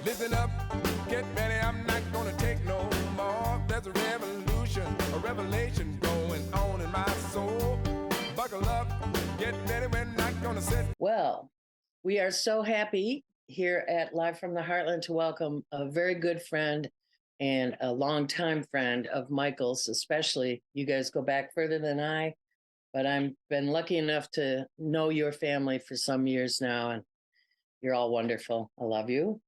Listen up, get ready, I'm not gonna take no more. There's a revolution, a revelation going on in my soul. Buckle up, get ready, we're not gonna sit. Well, we are so happy here at Live from the Heartland to welcome a very good friend and a longtime friend of Michael's, especially. You guys go back further than I, but I've been lucky enough to know your family for some years now, and you're all wonderful. I love you.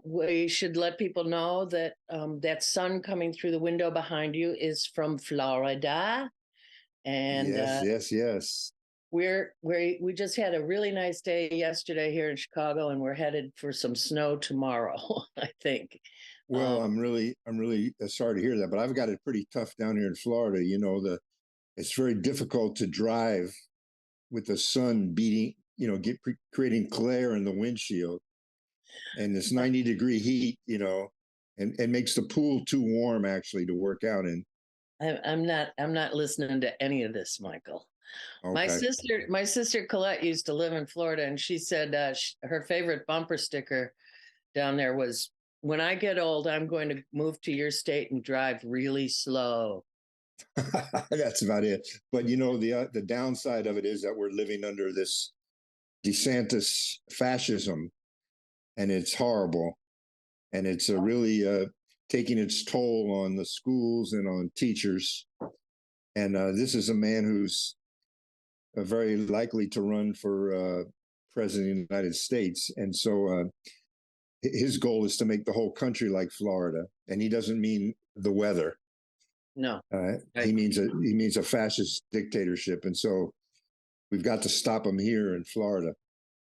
We should let people know that that sun coming through the window behind you is from Florida. And yes. We just had a really nice day yesterday here in Chicago, and we're headed for some snow tomorrow, I think. Well, I'm really sorry to hear that, but I've got it pretty tough down here in Florida. You know, it's very difficult to drive with the sun beating, creating glare in the windshield, and this 90-degree heat, and makes the pool too warm actually to work out in. I'm not listening to any of this, Michael. Okay. My sister Colette used to live in Florida, and she said her favorite bumper sticker down there was, "When I get old, I'm going to move to your state and drive really slow." That's about it. But the downside of it is that we're living under this DeSantis fascism, and it's horrible, and it's really taking its toll on the schools and on teachers. And this is a man who's very likely to run for president of the United States. And so his goal is to make the whole country like Florida. And he doesn't mean the weather. No. He means a fascist dictatorship. And so we've got to stop him here in Florida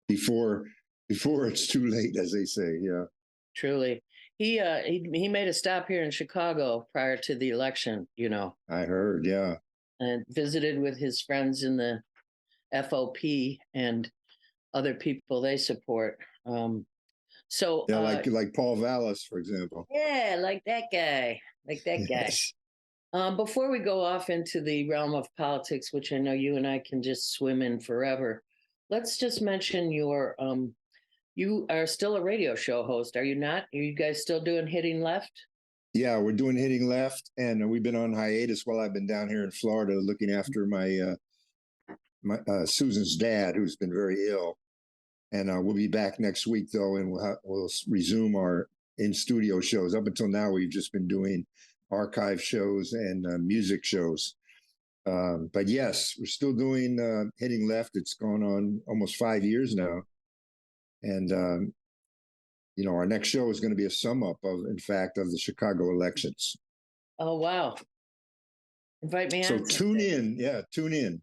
before it's too late, as they say. Yeah. Truly. He made a stop here in Chicago prior to the election, I heard, yeah. And visited with his friends in the FOP and other people they support. So yeah, like Paul Vallis, for example. Yeah, like that guy. Yes. Before we go off into the realm of politics, which I know you and I can just swim in forever, let's just mention you are still a radio show host, are you not? Are you guys still doing Hitting Left? Yeah, we're doing Hitting Left, and we've been on hiatus while I've been down here in Florida looking after my Susan's dad, who's been very ill. And we'll be back next week, though, and we'll resume our in-studio shows. Up until now, we've just been doing archive shows and music shows. But yes, we're still doing Hitting Left. It's gone on almost 5 years now. And, our next show is going to be a sum up of the Chicago elections. Oh, wow. Invite me on. So tune in. Yeah, tune in.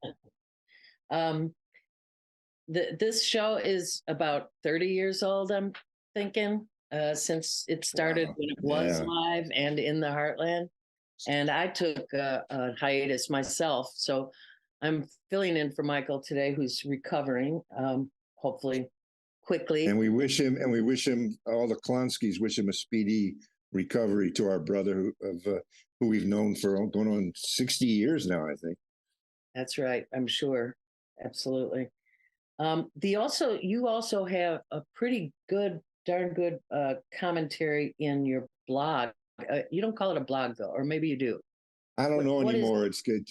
This show is about 30 years old, I'm thinking, since it started when it was live and in the Heartland. And I took a hiatus myself. So I'm filling in for Michael today, who's recovering, hopefully quickly. And we wish him, all the Klonskys wish him a speedy recovery, to our brother who we've known for going on 60 years now, I think. That's right. I'm sure. Absolutely. You also have a pretty darn good commentary in your blog. You don't call it a blog, though, or maybe you do. I don't know anymore. It's good.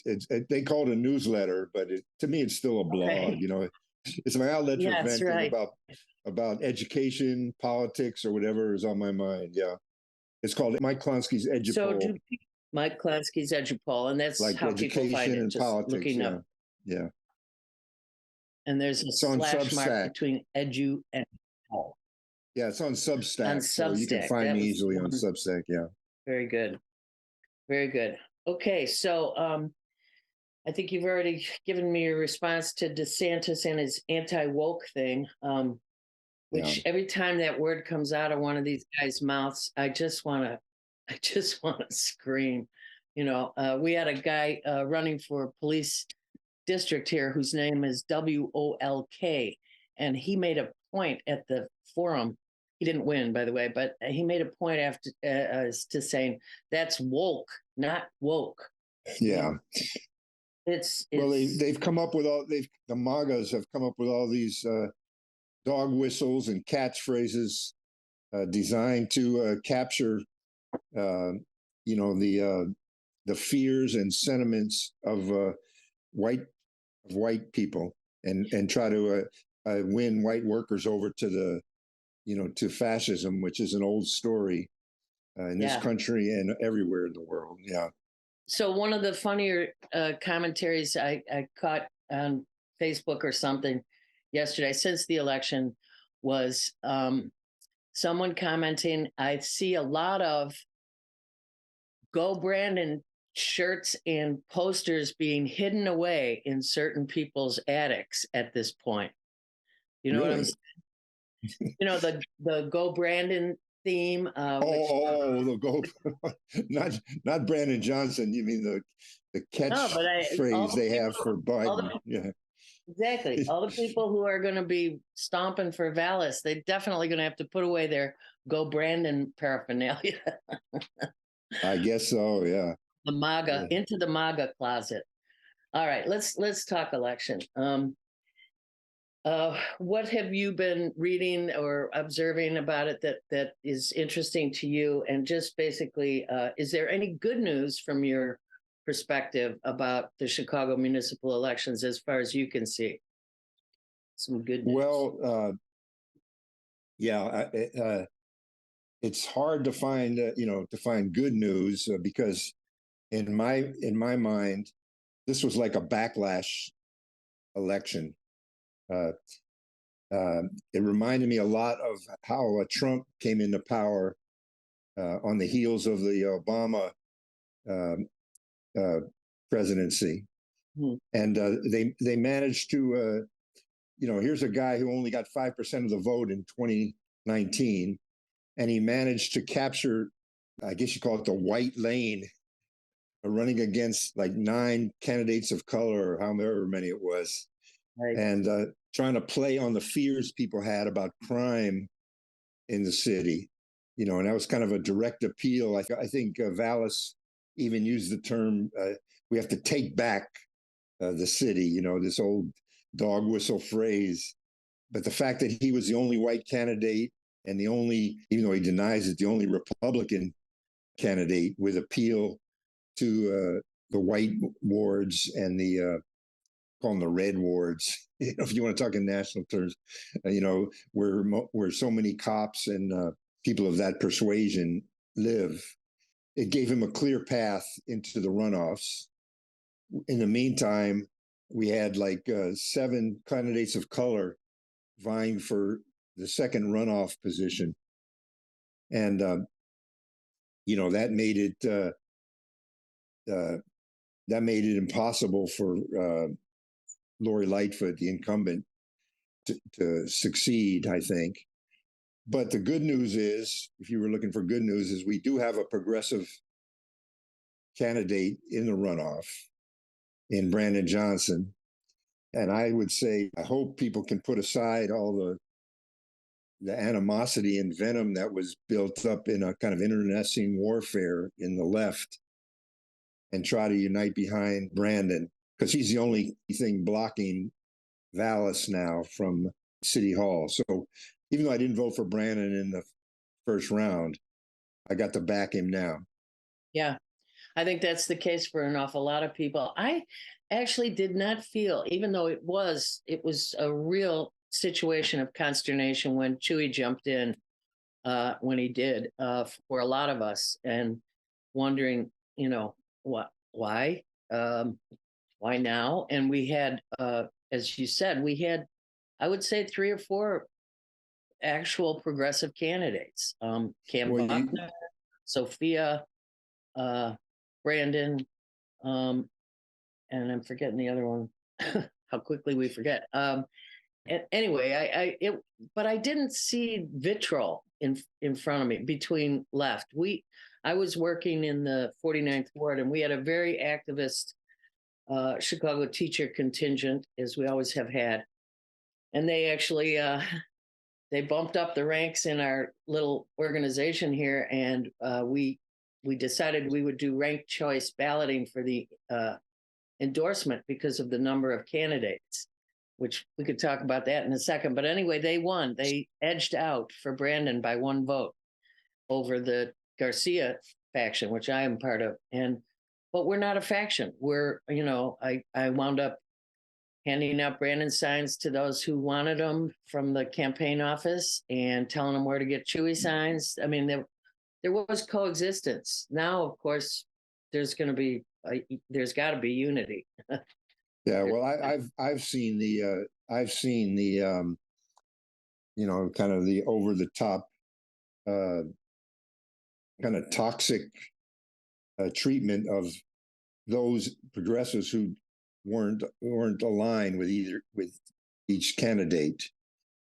They call it a newsletter, but to me, it's still a blog. Okay. It's my outlet for venting about education, politics, or whatever is on my mind. Yeah, it's called Mike Klonsky's Edupol. So Mike Klonsky's Edupol, and that's like how people find it. And just politics, looking up. Yeah. And there's a slash mark between edu and Paul. Yeah, it's on Substack. So you can find me easily on Substack. Yeah. Very good. Very good. Okay, so I think you've already given me your response to DeSantis and his anti-woke thing, which every time that word comes out of one of these guys' mouths, I just want to scream. We had a guy running for police district here whose name is WOLK, and he made a point at the forum. He didn't win, by the way, but he made a point after to saying that's woke, not woke. Yeah. It's well, they've come up with the MAGAs have come up with all these dog whistles and catchphrases designed to capture, the fears and sentiments of white people, and try to win white workers over to to fascism, which is an old story in this country and everywhere in the world. Yeah. So one of the funnier commentaries I caught on Facebook or something yesterday since the election was someone commenting, I see a lot of Go Brandon shirts and posters being hidden away in certain people's attics at this point. You know what I'm saying? You know, the Go Brandon theme. The Go, not Brandon Johnson. You mean the catchphrase they have for Biden? Yeah. Exactly. All the people who are going to be stomping for Vallis, they're definitely going to have to put away their Go Brandon paraphernalia. I guess so. Yeah. The MAGA into the MAGA closet. All right, let's talk election. What have you been reading or observing about it that is interesting to you? And just basically, is there any good news from your perspective about the Chicago municipal elections as far as you can see? Some good news. Well, it's hard to find good news because in my mind, this was like a backlash election. It reminded me a lot of how Trump came into power on the heels of the Obama presidency, and they managed to, here's a guy who only got 5% of the vote in 2019, and he managed to capture, I guess you call it the white lane, running against like 9 candidates of color, or however many it was. Right. And trying to play on the fears people had about crime in the city, and that was kind of a direct appeal. I think Vallis even used the term, we have to take back the city, this old dog whistle phrase. But the fact that he was the only white candidate and the only, even though he denies it, the only Republican candidate with appeal to the white wards and the call them the red wards, if you want to talk in national terms, where so many cops and people of that persuasion live. It gave him a clear path into the runoffs. In the meantime, we had like 7 candidates of color vying for the second runoff position. And, that made it impossible for Lori Lightfoot, the incumbent, to succeed, I think. But the good news is, if you were looking for good news, is we do have a progressive candidate in the runoff in Brandon Johnson. And I would say, I hope people can put aside all the animosity and venom that was built up in a kind of internecine warfare in the left and try to unite behind Brandon, because he's the only thing blocking Vallis now from City Hall. So even though I didn't vote for Brandon in the first round, I got to back him now. Yeah, I think that's the case for an awful lot of people. I actually did not feel, even though it was a real situation of consternation when Chewy jumped in when he did for a lot of us, and wondering, why now? And we had, as you said, I would say 3 or 4 actual progressive candidates. Cam Buckner, Sophia, Brandon, and I'm forgetting the other one. How quickly we forget. Anyway, but I didn't see vitriol in front of me between left. I was working in the 49th ward, and we had a very activist Chicago teacher contingent, as we always have had. And they actually, they bumped up the ranks in our little organization here, and we decided we would do ranked choice balloting for the endorsement because of the number of candidates. which we could talk about that in a second. But anyway, they won. They edged out for Brandon by 1 vote over the Garcia faction, which I am part of. But we're not a faction. We're, I wound up handing out Brandon signs to those who wanted them from the campaign office and telling them where to get Chewy signs. I mean, there was coexistence. Now, of course, there's got to be unity. Yeah, well, I've seen the kind of the over the top kind of toxic treatment of those progressives who weren't aligned with each candidate.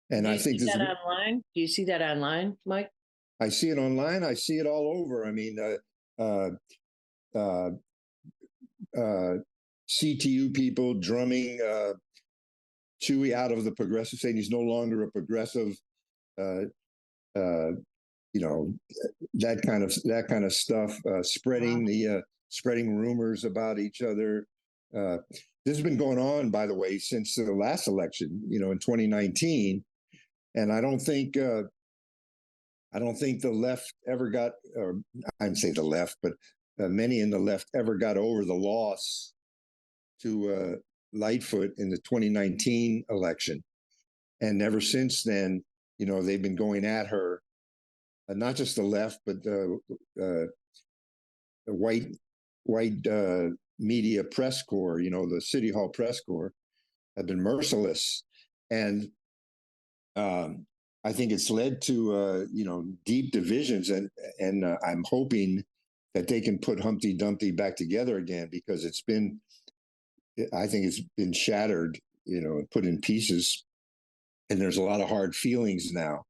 And I think this that online. Do you see that online, Mike? I see it online. I see it all over. I mean, CTU people drumming Chewy out of the progressive, saying he's no longer a progressive. That kind of stuff. Spreading rumors about each other. This has been going on, by the way, since the last election. In 2019, and I don't think the left ever got, or I'd say the left, but many in the left ever got over the loss to Lightfoot in the 2019 election. And ever since then, they've been going at her, not just the left, but the white media press corps, the City Hall press corps, have been merciless. And I think it's led to, deep divisions. And I'm hoping that they can put Humpty Dumpty back together again, because I think it's been shattered, put in pieces. And there's a lot of hard feelings now.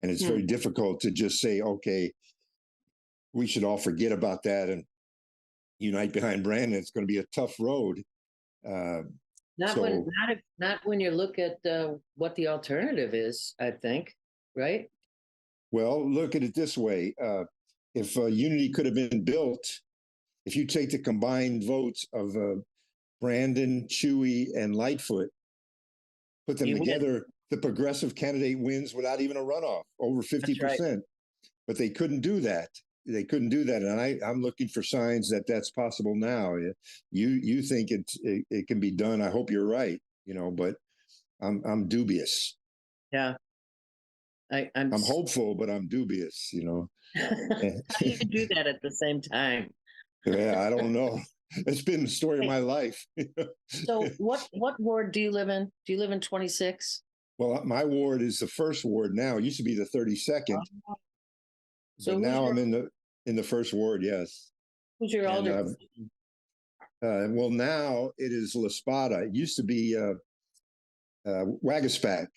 And it's very difficult to just say, okay, we should all forget about that and unite behind Brandon. It's going to be a tough road. Not when you look at what the alternative is, I think, right? Well, look at it this way. If unity could have been built, if you take the combined votes of Brandon, Chewy, and Lightfoot, put them together, the progressive candidate wins without even a runoff, over 50%. Right. But they couldn't do that. And I'm looking for signs that that's possible now. You think it can be done. I hope you're right, but I'm dubious. Yeah. I'm hopeful, but I'm dubious, How do you do that at the same time? Yeah, I don't know. It's been the story of my life. So what ward do you live in? Do you live in 26? Well, my ward is the first ward now. It used to be the 32nd. So but now I'm in the first ward, yes. Who's your alder? Well, now it is La Spada. It used to be Wagaspack.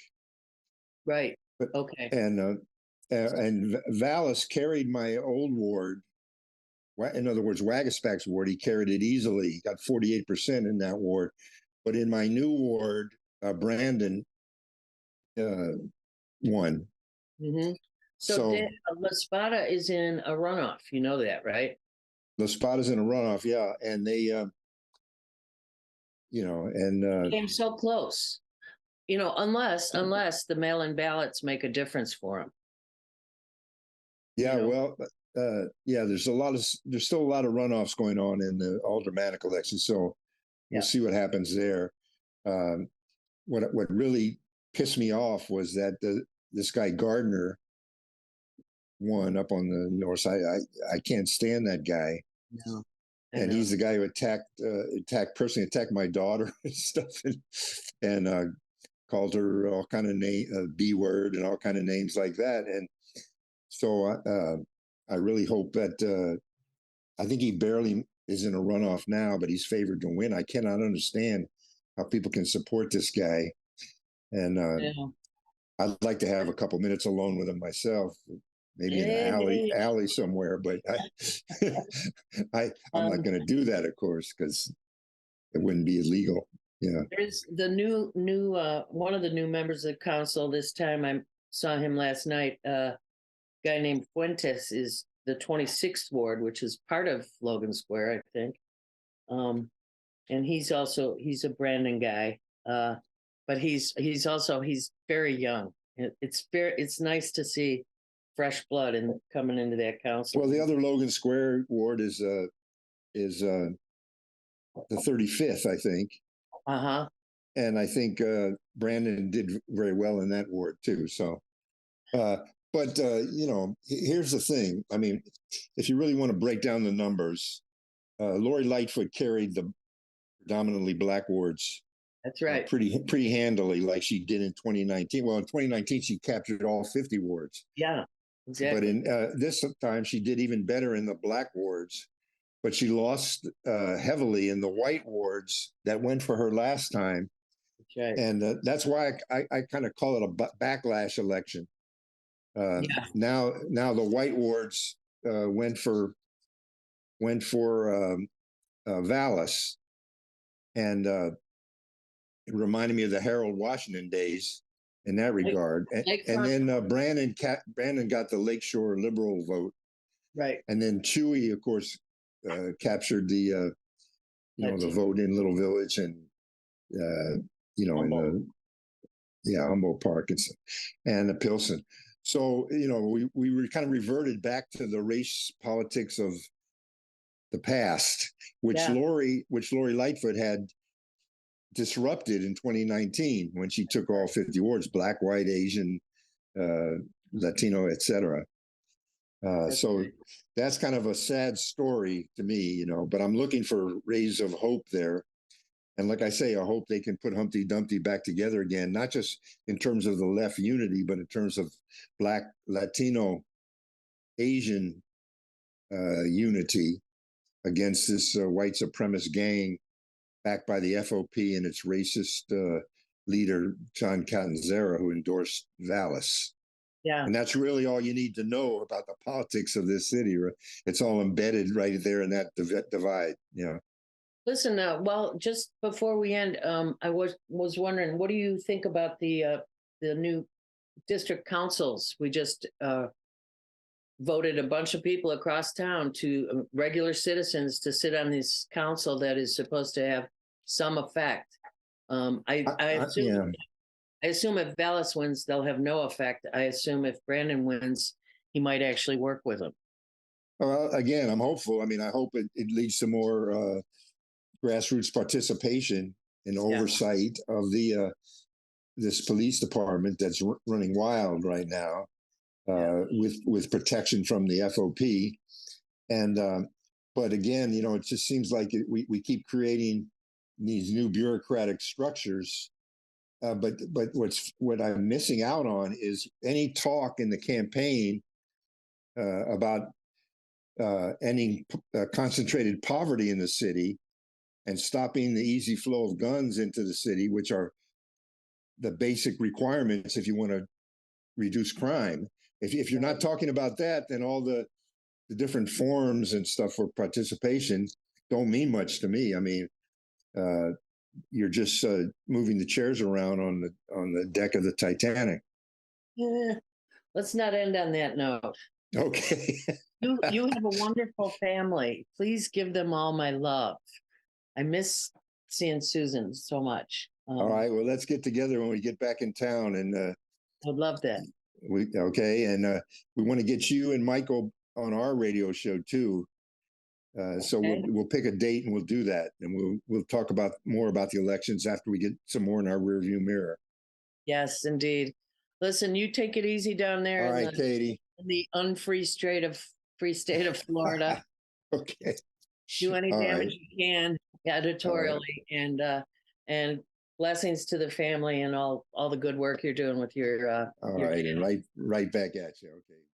Right. Okay. And Vallis carried my old ward. In other words, Wagaspack's ward, he carried it easily. He got 48% in that ward. But in my new ward, Brandon won. Mm-hmm. So La Spada is in a runoff. You know that, right? La Spada's in a runoff, yeah. And they, came so close. Unless the mail-in ballots make a difference for them. Yeah, well, there's still a lot of runoffs going on in the aldermanic election, so we'll see what happens there. What really pissed me off was that this guy Gardner won up on the north side. I can't stand that guy. No. And he's the guy who personally attacked my daughter and stuff, and called her all kind of B word and all kind of names like that. And so I really hope that I think he barely is in a runoff now, but he's favored to win. I cannot understand how people can support this guy. And I'd like to have a couple minutes alone with him myself, maybe in an alley somewhere, but I'm not going to do that, of course, because it wouldn't be illegal. Yeah. There's the new one of the new members of the council this time. I saw him last night. A guy named Fuentes is the 26th ward, which is part of Logan Square, I think. And he's a Brandon guy. But but he's very young. It's nice to see fresh blood coming into that council. Well, the other Logan Square ward is the 35th, I think. Uh-huh. And I think Brandon did very well in that ward too. So, but here's the thing. I mean, if you really want to break down the numbers, Lori Lightfoot carried the predominantly black wards. That's right. Pretty handily, like she did in 2019. Well, in 2019, she captured all 50 wards. Yeah, exactly. But in this time, she did even better in the black wards. But she lost heavily in the white wards that went for her last time. Right. And that's why I kind of call it a backlash election. Now the white wards went for Vallis, and it reminded me of the Harold Washington days in that regard. And then Brandon got the Lakeshore Liberal vote, right? And then Chewy, of course, captured the the vote in Little Village and Humboldt Park and the Pilsen. So we were kind of reverted back to the race politics of the past, which Lori Lightfoot had disrupted in 2019 when she took all 50 wards, black, white, Asian, Latino, etc. So that's kind of a sad story to me, but I'm looking for rays of hope there. And like I say, I hope they can put Humpty Dumpty back together again, not just in terms of the left unity, but in terms of black, Latino, Asian unity against this white supremacist gang backed by the FOP and its racist leader, John Catanzara, who endorsed Vallis. Yeah. And that's really all you need to know about the politics of this city. It's all embedded right there in that divide. Yeah. Listen, well, just before we end, I was wondering, what do you think about the new district councils? We just voted a bunch of people across town, to regular citizens, to sit on this council that is supposed to have some effect. I assume if Vallis wins, they'll have no effect. I assume if Brandon wins, he might actually work with him. Well, again, I'm hopeful. I mean, I hope it leads to more grassroots participation and oversight of this police department that's running wild right now, with protection from the FOP. And but again, it just seems like we keep creating these new bureaucratic structures. But what I'm missing out on is any talk in the campaign about ending concentrated poverty in the city and stopping the easy flow of guns into the city, which are the basic requirements if you want to reduce crime. If you're not talking about that, then all the different forms and stuff for participation don't mean much to me. I mean, you're just moving the chairs around on the deck of the Titanic. Yeah. Let's not end on that note. Okay. You have a wonderful family. Please give them all my love. I miss seeing Susan so much. All right. Well, let's get together when we get back in town, and I'd love that. We want to get you and Michael on our radio show too. So we'll pick a date and we'll do that, and we'll talk more about the elections after we get some more in our rearview mirror. Yes, indeed. Listen, you take it easy down there. All right, Katie. In the unfree state of Florida. Okay. Do any damage you can editorially, and blessings to the family and all the good work you're doing with your. All right, and right back at you. Okay.